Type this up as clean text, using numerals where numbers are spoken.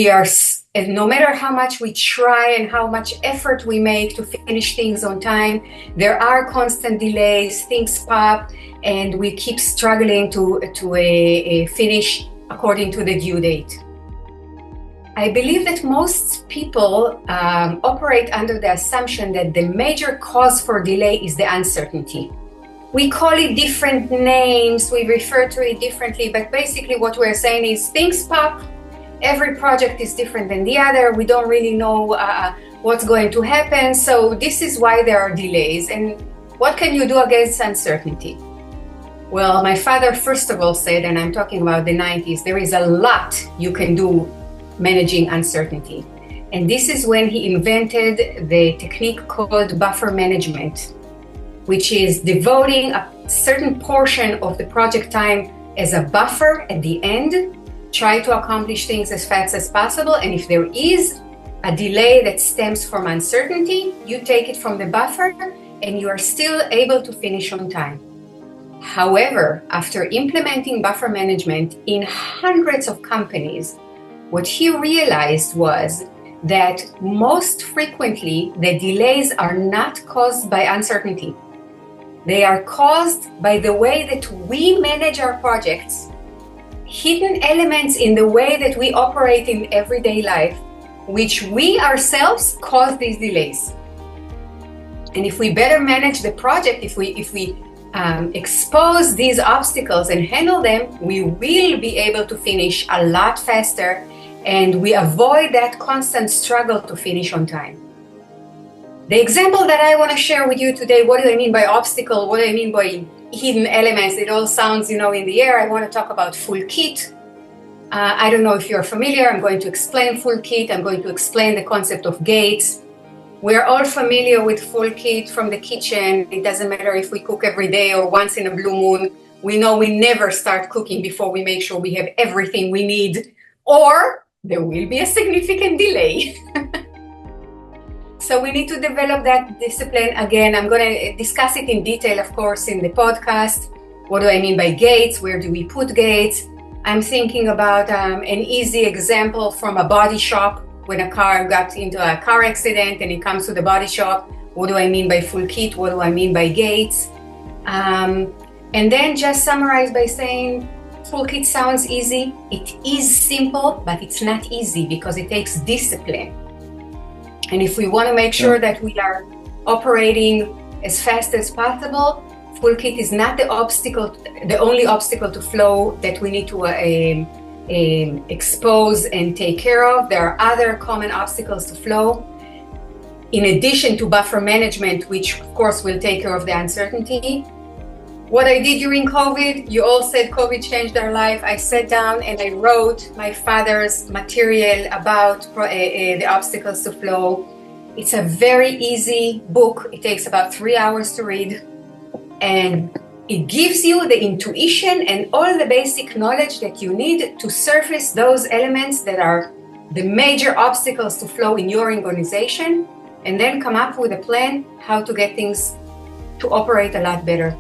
and no matter how much we try and how much effort we make to finish things on time, there are constant delays, things pop, and we keep struggling to finish according to the due date. I believe that most people operate under the assumption that the major cause for delay is the uncertainty. We call it different names, we refer to it differently, but basically what we're saying is things pop. Every project is different than the other. We don't really know what's going to happen. So this is why there are delays. And what can you do against uncertainty? Well, my father, first of all, said, and I'm talking about the 90s, there is a lot you can do managing uncertainty. And this is when he invented the technique called buffer management, which is devoting a certain portion of the project time as a buffer at the end. Try to accomplish things as fast as possible, and if there is a delay that stems from uncertainty, you take it from the buffer and you are still able to finish on time. However, after implementing buffer management in hundreds of companies, what he realized was that most frequently the delays are not caused by uncertainty. They are caused by the way that we manage our projects, hidden elements in the way that we operate in everyday life, which we ourselves cause these delays. And if we better manage the project, if we expose these obstacles and handle them, we will be able to finish a lot faster, and we avoid that constant struggle to finish on time. The example that I want to share with you today, what do I mean by obstacle? What do I mean by hidden elements? It all sounds, in the air. I want to talk about full kit. I don't know if you're familiar. I'm going to explain full kit. I'm going to explain the concept of gates. We're all familiar with full kit from the kitchen. It doesn't matter if we cook every day or once in a blue moon. We know we never start cooking before we make sure we have everything we need, or there will be a significant delay. So we need to develop that discipline. Again, I'm going to discuss it in detail, of course, in the podcast. What do I mean by gates? Where do we put gates? I'm thinking about an easy example from a body shop. When a car got into a car accident and it comes to the body shop, what do I mean by full kit? What do I mean by gates? And then just summarize by saying full kit sounds easy. It is simple, but it's not easy because it takes discipline. And if we want to make sure that we are operating as fast as possible, full kit is not the only obstacle to flow that we need to expose and take care of. There are other common obstacles to flow, in addition to buffer management, which of course will take care of the uncertainty. What I did during COVID, you all said COVID changed our life. I sat down and I wrote my father's material about the obstacles to flow. It's a very easy book. It takes about 3 hours to read. And it gives you the intuition and all the basic knowledge that you need to surface those elements that are the major obstacles to flow in your organization, and then come up with a plan how to get things to operate a lot better.